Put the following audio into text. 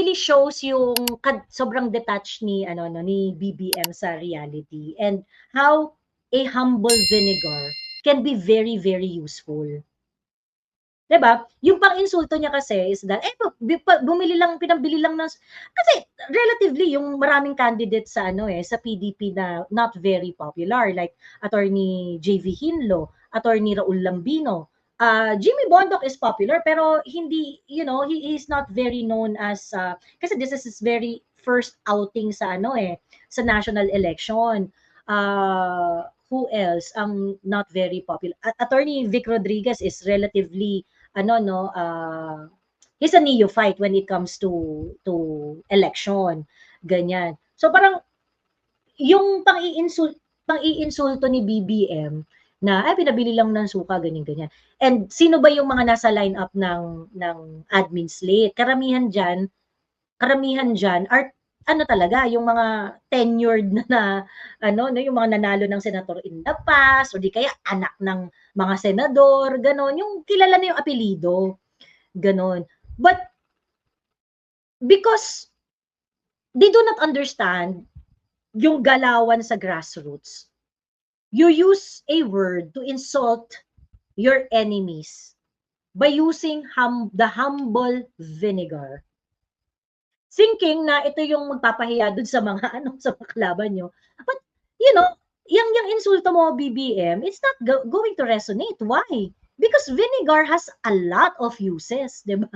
really shows yung sobrang detached ni ano no ni BBM sa reality and how a humble vinegar can be very very useful. 'Di ba? Yung pang-insulto niya kasi is that bumili lang pinabili lang ng kasi relatively yung maraming candidates sa ano sa PDP na not very popular like Attorney JV Hinlo, Attorney Raul Lambino. Jimmy Bondoc is popular pero hindi, he is not very known as kasi this is his very first outing sa sa national election. Who else ang not very popular? Attorney Vic Rodriguez is relatively he's a neophyte when it comes to election, ganyan. So parang yung pang-iinsulto ni BBM na ay pinabili lang ng suka ganyan ganyan. And sino ba yung mga nasa lineup ng admin slate? Karamihan diyan are ano talaga yung mga tenured na yung mga nanalo ng senator in the past o di kaya anak ng mga senador, ganon. Yung kilala na yung apelyido, ganon. But because they do not understand yung galawan sa grassroots, you use a word to insult your enemies by using the humble vinegar. Thinking na ito yung magpapahiya dun sa mga sa mga kalaban nyo. But, yung insulto mo, BBM, it's not going to resonate. Why? Because vinegar has a lot of uses, di ba?